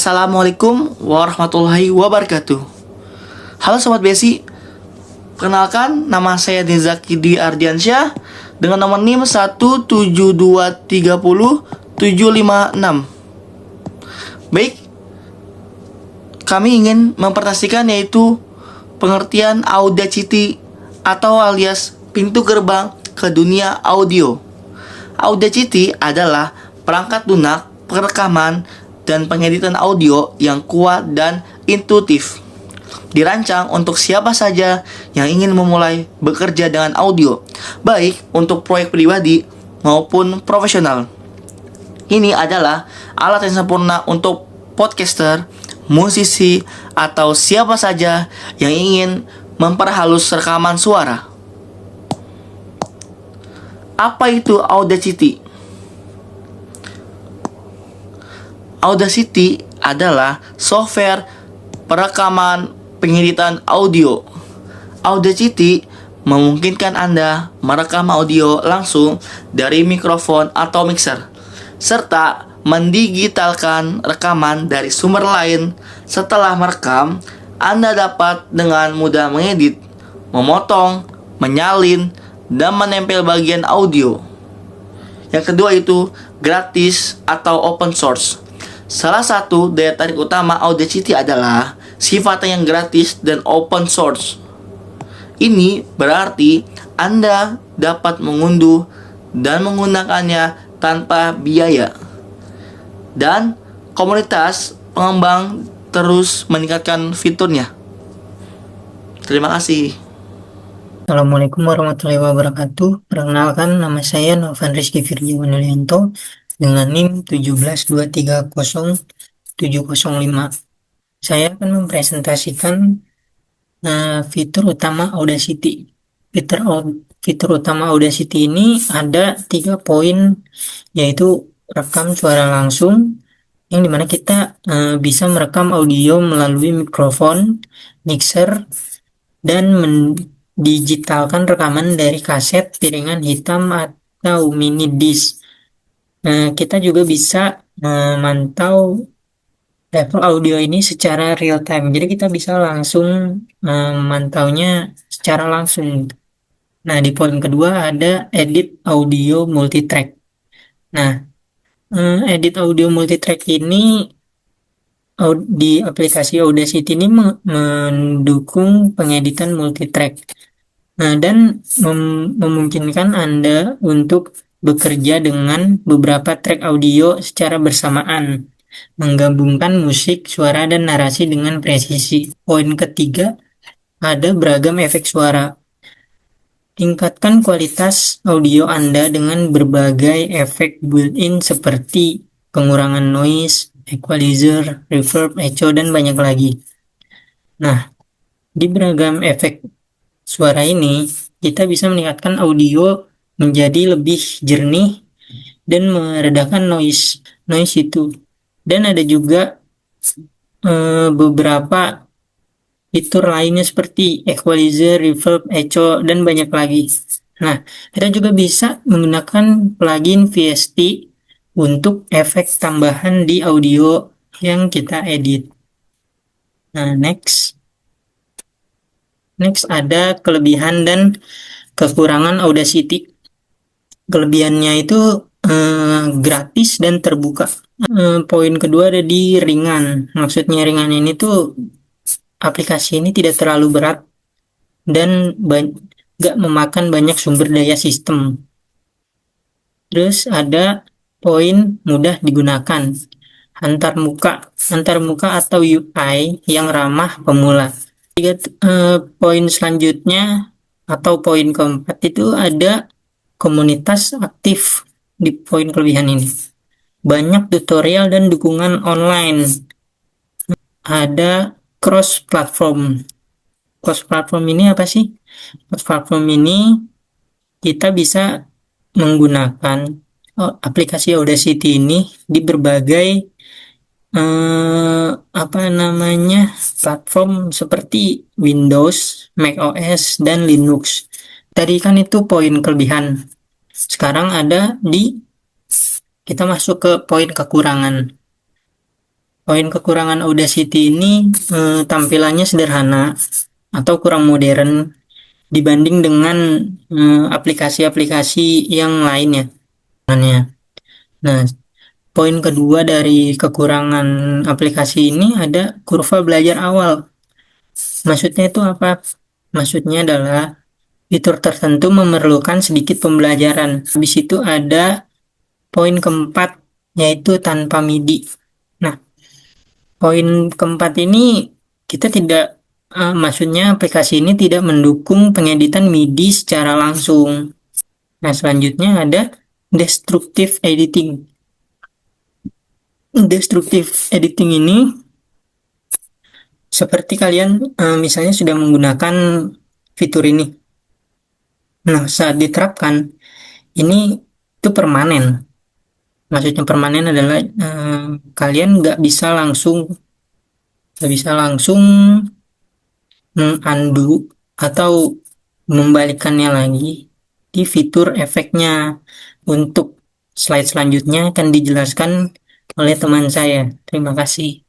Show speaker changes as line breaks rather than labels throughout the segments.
Assalamualaikum warahmatullahi wabarakatuh. Halo Sobat Besi, perkenalkan nama saya Nizaki Di Ardiansyah dengan nomor NIM 172307556. Baik, kami ingin mempresentasikan yaitu pengertian Audacity atau alias pintu gerbang ke dunia audio. Audacity adalah perangkat lunak perekaman dan pengeditan audio yang kuat dan intuitif. Dirancang untuk siapa saja yang ingin memulai bekerja dengan audio, baik untuk proyek pribadi maupun profesional. Ini adalah alat yang sempurna untuk podcaster, musisi, atau siapa saja yang ingin memperhalus rekaman suara. Apa itu Audacity? Audacity adalah software perekaman pengeditan audio. Audacity memungkinkan Anda merekam audio langsung dari mikrofon atau mixer, serta mendigitalkan rekaman dari sumber lain. Setelah merekam, Anda dapat dengan mudah mengedit, memotong, menyalin, dan menempel bagian audio. Yang kedua itu gratis atau open source. Salah satu daya tarik utama Audacity adalah sifatnya yang gratis dan open source. Ini berarti Anda dapat mengunduh dan menggunakannya tanpa biaya. Dan komunitas pengembang terus meningkatkan fiturnya. Terima kasih.
Assalamualaikum warahmatullahi wabarakatuh. Perkenalkan, nama saya Novan Rizky Firjiwan Yulianto dengan NIM 172300705. Saya akan mempresentasikan fitur utama Audacity. Fitur utama Audacity ini ada 3 poin, yaitu rekam suara langsung, yang dimana kita bisa merekam audio melalui mikrofon, mixer, dan digitalkan rekaman dari kaset, piringan hitam, atau mini disk. Kita juga bisa memantau level audio ini secara real time. Jadi kita bisa langsung memantaunya secara langsung. Nah, di poin kedua ada edit audio multitrack. Nah, edit audio multitrack ini di aplikasi Audacity ini mendukung pengeditan multitrack. Nah, dan memungkinkan Anda untuk bekerja dengan beberapa track audio secara bersamaan, menggabungkan musik, suara, dan narasi dengan presisi. Poin ketiga, ada beragam efek suara. Tingkatkan kualitas audio Anda dengan berbagai efek built-in seperti pengurangan noise, equalizer, reverb, echo, dan banyak lagi. Nah, di beragam efek suara ini, kita bisa meningkatkan audio menjadi lebih jernih dan meredakan noise itu. Dan ada juga beberapa fitur lainnya seperti equalizer, reverb, echo, dan banyak lagi. Nah, kita juga bisa menggunakan plugin VST untuk efek tambahan di audio yang kita edit. Nah, next ada kelebihan dan kekurangan Audacity. Kelebihannya itu gratis dan terbuka. Poin kedua ada di ringan. Maksudnya ringan ini tuh aplikasi ini tidak terlalu berat dan gak memakan banyak sumber daya sistem. Terus ada poin mudah digunakan. Antar muka atau UI yang ramah pemula. Poin selanjutnya atau poin keempat itu ada komunitas aktif di poin kelebihan ini. Banyak tutorial dan dukungan online. Ada cross platform. Cross platform ini apa sih? Cross platform ini kita bisa menggunakan aplikasi Audacity ini di berbagai platform seperti Windows, Mac OS, dan Linux. Tadi kan itu poin kelebihan. Sekarang kita masuk ke poin kekurangan. Poin kekurangan Audacity ini tampilannya sederhana atau kurang modern dibanding dengan aplikasi-aplikasi yang lainnya. Nah, poin kedua dari kekurangan aplikasi ini ada kurva belajar awal. Maksudnya itu apa? Maksudnya adalah fitur tertentu memerlukan sedikit pembelajaran. Habis itu ada poin keempat, yaitu tanpa MIDI. Nah, poin keempat ini kita tidak, maksudnya aplikasi ini tidak mendukung pengeditan MIDI secara langsung. Nah, selanjutnya ada destructive editing. Destructive editing ini seperti kalian misalnya sudah menggunakan fitur ini. Nah, saat diterapkan ini itu permanen. Maksudnya permanen adalah kalian nggak bisa langsung mengundo atau membalikannya lagi di fitur efeknya. Untuk slide selanjutnya akan dijelaskan oleh teman saya. Terima kasih.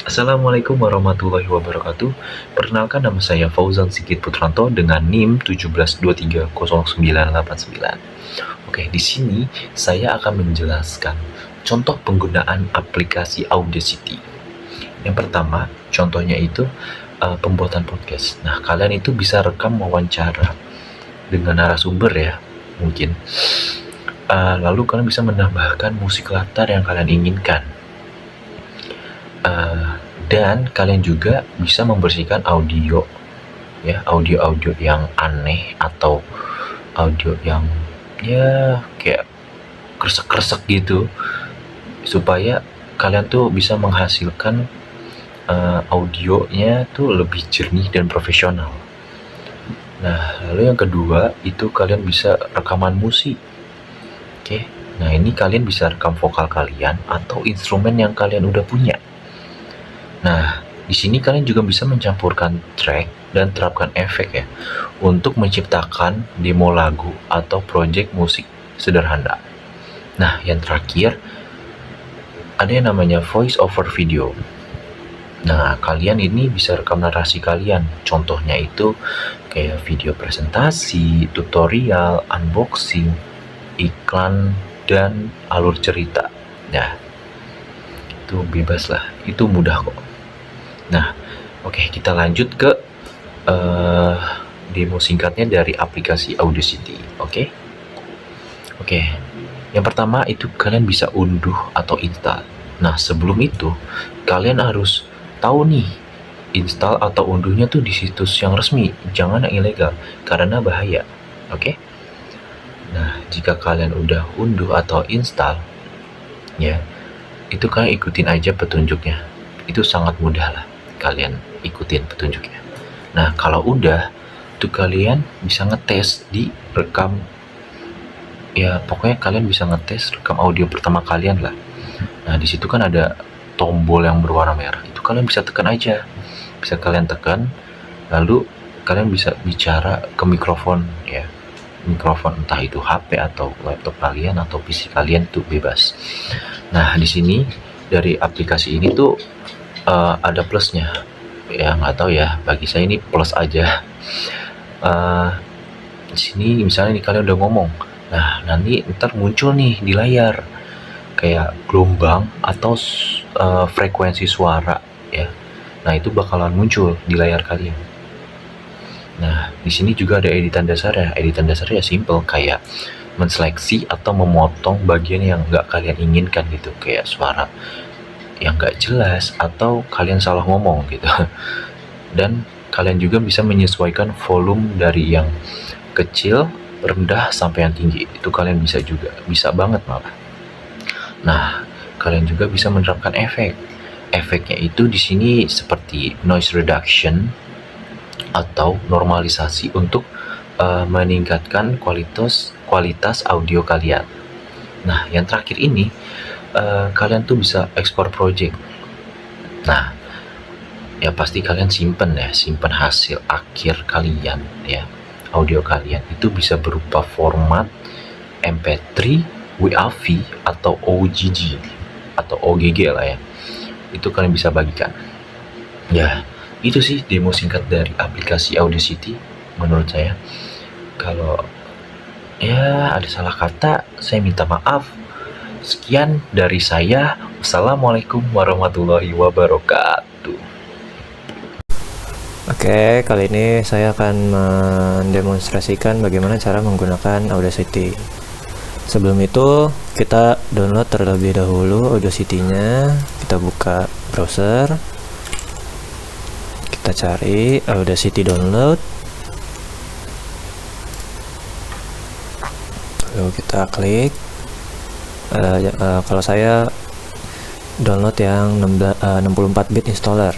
Assalamualaikum warahmatullahi wabarakatuh. Perkenalkan, nama saya Fauzan Sigit Putranto dengan NIM 172309989. Oke, di sini saya akan menjelaskan contoh penggunaan aplikasi Audacity. Yang pertama, contohnya itu pembuatan podcast. Nah, kalian itu bisa rekam wawancara dengan narasumber ya, mungkin. Lalu kalian bisa menambahkan musik latar yang kalian inginkan. Dan kalian juga bisa membersihkan audio ya, audio yang aneh atau audio yang ya kayak kresek-kresek gitu, supaya kalian tuh bisa menghasilkan audionya tuh lebih jernih dan profesional. Nah, lalu yang kedua itu kalian bisa rekaman musik. Oke. Nah, ini kalian bisa rekam vokal kalian atau instrumen yang kalian udah punya. Nah, di sini kalian juga bisa mencampurkan track dan terapkan efek ya, untuk menciptakan demo lagu atau project musik sederhana. Nah, yang terakhir ada yang namanya voice over video. Nah, kalian ini bisa rekam narasi kalian. Contohnya itu kayak video presentasi, tutorial, unboxing, iklan, dan alur cerita. Nah, itu bebas lah, itu mudah kok. Nah, oke, kita lanjut ke demo singkatnya dari aplikasi Audacity. Oke. Yang pertama itu kalian bisa unduh atau install. Nah, sebelum itu kalian harus tahu nih, install atau unduhnya tuh di situs yang resmi, jangan yang ilegal karena bahaya. Oke. Nah, jika kalian udah unduh atau install ya, itu kalian ikutin aja petunjuknya. Itu sangat mudah lah, kalian ikutin petunjuknya. Nah, kalau udah, itu kalian bisa ngetes di rekam. Ya, pokoknya kalian bisa ngetes rekam audio pertama kalian lah. Nah, di situ kan ada tombol yang berwarna merah. Itu kalian bisa tekan aja. Bisa kalian tekan, lalu kalian bisa bicara ke mikrofon ya. Mikrofon entah itu HP atau laptop kalian atau PC kalian, tuh bebas. Nah, di sini dari aplikasi ini tuh ada plusnya ya, nggak tahu ya, bagi saya ini plus aja. Di sini misalnya nih kalian udah ngomong, nah nanti ntar muncul nih di layar kayak gelombang atau frekuensi suara ya. Nah, itu bakalan muncul di layar kalian. Nah, di sini juga ada editan dasar ya. Editan dasarnya simple, kayak menseleksi atau memotong bagian yang nggak kalian inginkan gitu, kayak suara yang nggak jelas atau kalian salah ngomong gitu. Dan kalian juga bisa menyesuaikan volume dari yang kecil, rendah sampai yang tinggi. Itu kalian bisa juga, bisa banget malah. Nah, kalian juga bisa menerapkan efek. Efeknya itu di sini seperti noise reduction atau normalisasi untuk meningkatkan kualitas audio kalian. Nah, yang terakhir ini kalian tuh bisa ekspor project. Nah, ya pasti kalian simpen hasil akhir kalian ya, audio kalian itu bisa berupa format MP3, WAV atau OGG. atau OGG lah ya. Itu kalian bisa bagikan. Ya, itu sih demo singkat dari aplikasi Audacity menurut saya. Kalau ya ada salah kata, saya minta maaf. Sekian dari saya. Wassalamualaikum warahmatullahi wabarakatuh.
Oke, kali ini saya akan mendemonstrasikan bagaimana cara menggunakan Audacity. Sebelum itu, kita download terlebih dahulu Audacity-nya. Kita buka browser. Kita cari Audacity download. Lalu kita klik. Kalau saya download yang 64 bit installer.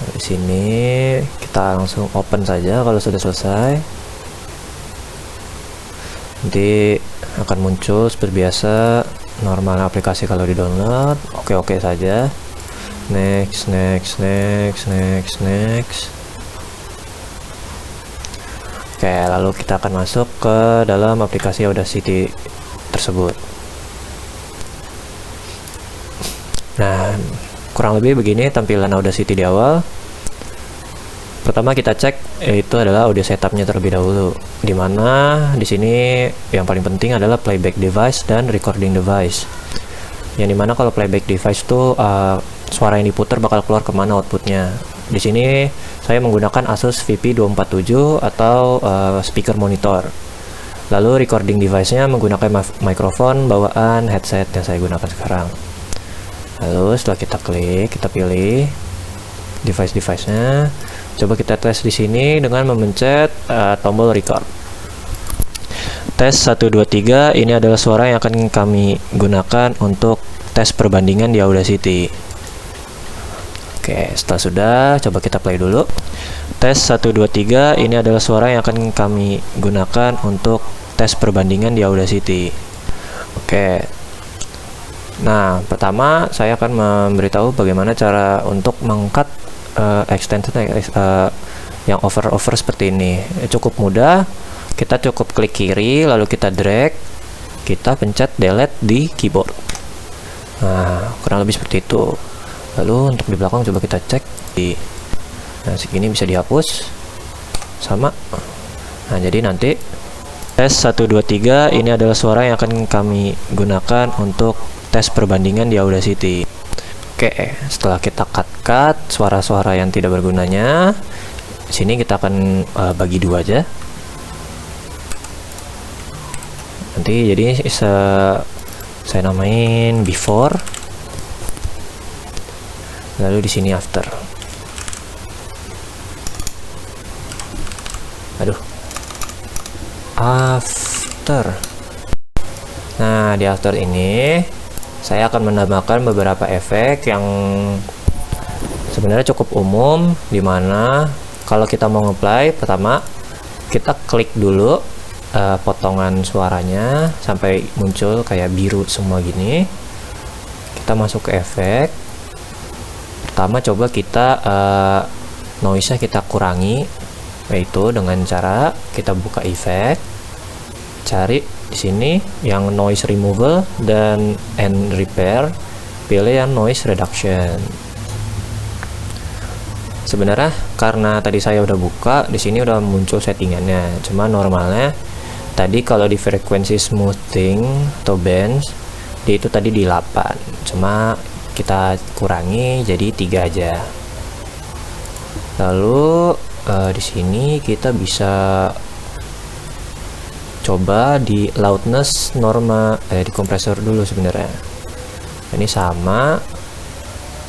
Di sini kita langsung open saja kalau sudah selesai. Nanti akan muncul seperti biasa normal aplikasi kalau di download. Oke saja. Next. Oke, lalu kita akan masuk ke dalam aplikasi Audacity tersebut. Nah, kurang lebih begini tampilan Audacity di awal. Pertama kita cek yaitu adalah audio setupnya terlebih dahulu. Dimana di sini yang paling penting adalah playback device dan recording device. Yang dimana kalau playback device itu suara yang diputar bakal keluar kemana outputnya. Di sini saya menggunakan Asus VP247 atau speaker monitor. Lalu recording device-nya menggunakan mikrofon bawaan headset yang saya gunakan sekarang. Lalu setelah kita klik, kita pilih device-nya. Coba kita tes di sini dengan memencet tombol record. Tes 1 2 3 ini adalah suara yang akan kami gunakan untuk tes perbandingan di Audacity. Oke, setelah sudah, coba kita play dulu. Tes 1 2 3 ini adalah suara yang akan kami gunakan untuk tes perbandingan di Audacity. Oke. Nah, pertama saya akan memberitahu bagaimana cara untuk mengcut extension yang over seperti ini. Cukup mudah. Kita cukup klik kiri, lalu kita drag, kita pencet delete di keyboard. Nah, kurang lebih seperti itu. Lalu untuk di belakang coba kita cek nah, segini bisa dihapus sama. Nah, jadi nanti tes 1 2 3 ini adalah suara yang akan kami gunakan untuk tes perbandingan di Audacity. Oke, setelah kita cut suara-suara yang tidak bergunanya, sini kita akan bagi dua aja. Nanti jadi saya namain before, lalu di sini after. After. Nah, di after ini saya akan menambahkan beberapa efek yang sebenarnya cukup umum, dimana kalau kita mau nge-play, pertama kita klik dulu potongan suaranya sampai muncul kayak biru semua gini. Kita masuk ke efek. Pertama coba kita noise-nya kita kurangi, yaitu dengan cara kita buka efek, cari di sini yang noise removal dan end repair, pilih yang noise reduction. Sebenarnya karena tadi saya udah buka, di sini udah muncul settingannya. Cuma normalnya tadi kalau di frekuensi smoothing atau bands, itu tadi di 8. Cuma kita kurangi jadi 3 aja. Lalu di sini kita bisa coba di loudness norma di kompresor dulu sebenarnya. Ini sama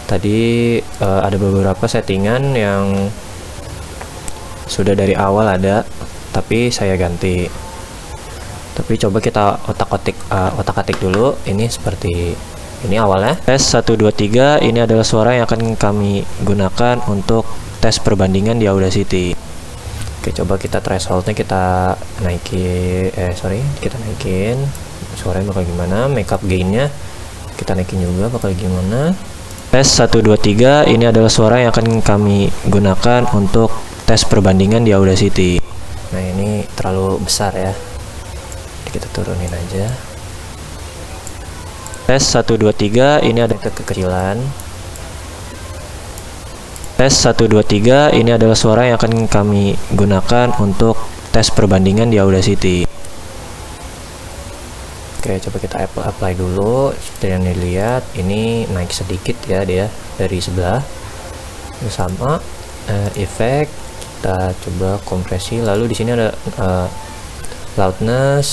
tadi ada beberapa settingan yang sudah dari awal ada, tapi saya ganti. Tapi coba kita otak-atik dulu. Ini seperti ini awalnya. Tes 1 2 3 ini adalah suara yang akan kami gunakan untuk tes perbandingan di Audacity. Oke, coba kita thresholdnya kita naikin, kita naikin. Suaranya bakal gimana? Makeup gainnya kita naikin juga, bakal gimana? Tes 1 2 3 ini adalah suara yang akan kami gunakan untuk tes perbandingan di Audacity. Nah, ini terlalu besar ya. Kita turunin aja. Tes 1 2 3 ini ada kekecilan. Tes 1 2 3 ini adalah suara yang akan kami gunakan untuk tes perbandingan di Audacity. Oke, coba kita apply dulu. Seperti yang dilihat, ini naik sedikit ya dia dari sebelah. Sama efek, kita coba kompresi. Lalu di sini ada loudness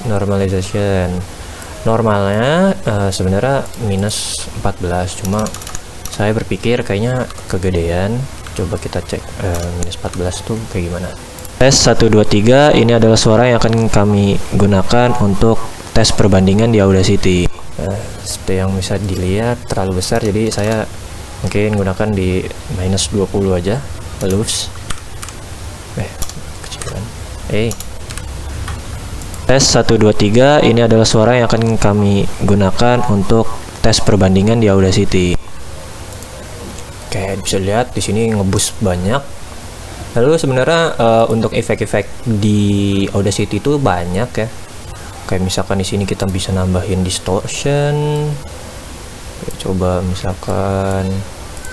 normalization. Normalnya sebenarnya minus 14, cuma saya berpikir kayaknya kegedean. Coba kita cek minus 14 tuh kayak gimana. Tes 1 2 3 ini adalah suara yang akan kami gunakan untuk tes perbandingan di Audacity. Seperti yang bisa dilihat terlalu besar, jadi saya mungkin gunakan di minus 20 aja. Halus. Kecilan. Tes 1 2 3 ini adalah suara yang akan kami gunakan untuk tes perbandingan di Audacity. Oke, bisa lihat di sini ngeboost banyak. Lalu sebenarnya untuk efek-efek di Audacity itu banyak ya. Kayak misalkan di sini kita bisa nambahin distortion. Coba misalkan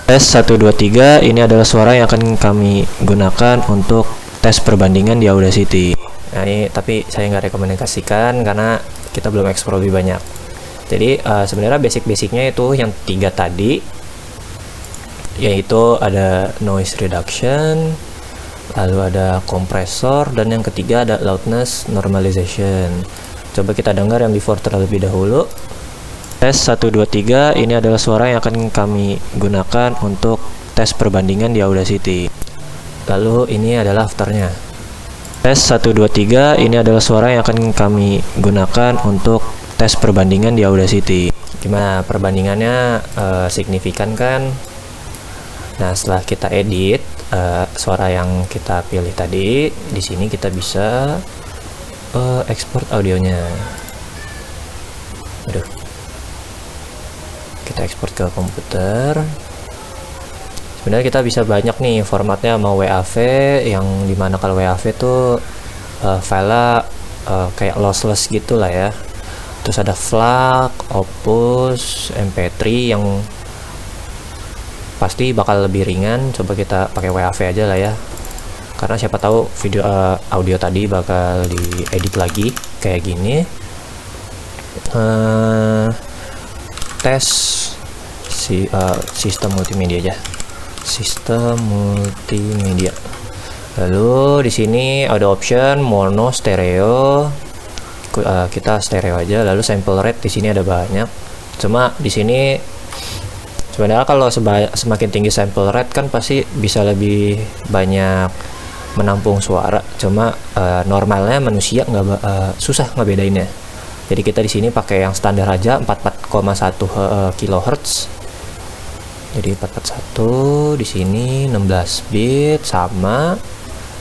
tes 1 2 3 ini adalah suara yang akan kami gunakan untuk tes perbandingan di Audacity. Nah, ini tapi saya nggak rekomendasikan karena kita belum eksplor lebih banyak. Jadi sebenarnya basic-basicnya itu yang 3 tadi, yaitu ada noise reduction, lalu ada kompresor, dan yang ketiga ada loudness normalization. Coba kita dengar yang before terlebih dahulu. Tes 1 2 3 ini adalah suara yang akan kami gunakan untuk tes perbandingan di Audacity. Lalu ini adalah afternya. Tes 1 2 3 ini adalah suara yang akan kami gunakan untuk tes perbandingan di Audacity. Gimana perbandingannya? Signifikan kan? Nah, setelah kita edit suara yang kita pilih tadi, di sini kita bisa export audionya. Aduh. Kita ekspor ke komputer. Sebenarnya kita bisa banyak nih formatnya, mau WAV, yang dimana kalau WAV tuh filenya kayak lossless gitu lah ya. Terus ada FLAC, Opus, MP3 yang pasti bakal lebih ringan. Coba kita pakai WAV aja lah ya, karena siapa tahu video audio tadi bakal diedit lagi kayak gini. Tes sistem multimedia aja, sistem multimedia. Lalu di sini ada option mono, stereo. Kita stereo aja. Lalu sample rate di sini ada banyak. Cuma di sini sebenarnya kalau semakin tinggi sample rate kan pasti bisa lebih banyak menampung suara. Cuma normalnya manusia susah ngebedainnya. Jadi kita di sini pakai yang standar aja 44,1 kHz. Jadi 441 di sini 16 bit sama.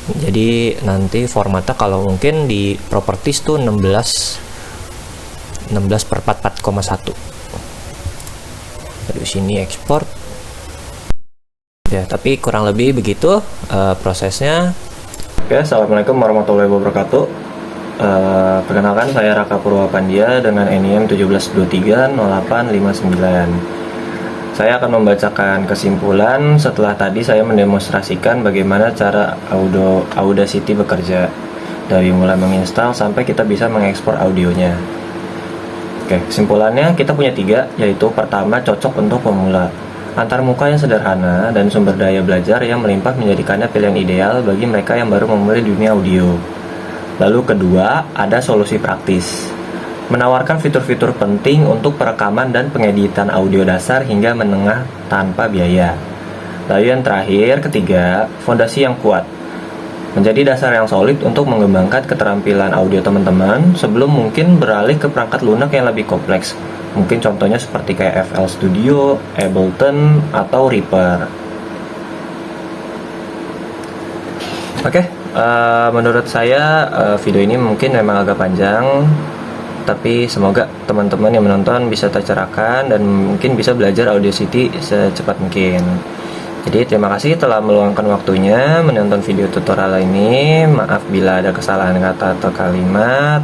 Jadi nanti formatnya kalau mungkin di properties tuh 16 per 44,1. Di sini ekspor. Ya, tapi kurang lebih begitu prosesnya. Oke, assalamualaikum warahmatullahi wabarakatuh. Perkenalkan, saya Raka Purwapandia dengan NIM 17230859. Saya akan membacakan kesimpulan setelah tadi saya mendemonstrasikan bagaimana cara Audacity bekerja, dari mulai menginstal sampai kita bisa mengekspor audionya. Oke, kesimpulannya kita punya 3, yaitu pertama, cocok untuk pemula. Antarmuka yang sederhana dan sumber daya belajar yang melimpah menjadikannya pilihan ideal bagi mereka yang baru memulai dunia audio. Lalu kedua, ada solusi praktis, menawarkan fitur-fitur penting untuk perekaman dan pengeditan audio dasar hingga menengah tanpa biaya. Lalu yang terakhir, ketiga, fondasi yang kuat, menjadi dasar yang solid untuk mengembangkan keterampilan audio teman-teman sebelum mungkin beralih ke perangkat lunak yang lebih kompleks. Mungkin contohnya seperti kayak FL Studio, Ableton, atau Reaper. Oke, menurut saya video ini mungkin memang agak panjang, tapi semoga teman-teman yang menonton bisa tercerahkan dan mungkin bisa belajar Audacity secepat mungkin. Jadi terima kasih telah meluangkan waktunya menonton video tutorial ini. Maaf bila ada kesalahan kata atau kalimat.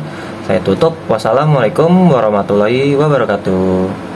Saya tutup. Wassalamualaikum warahmatullahi wabarakatuh.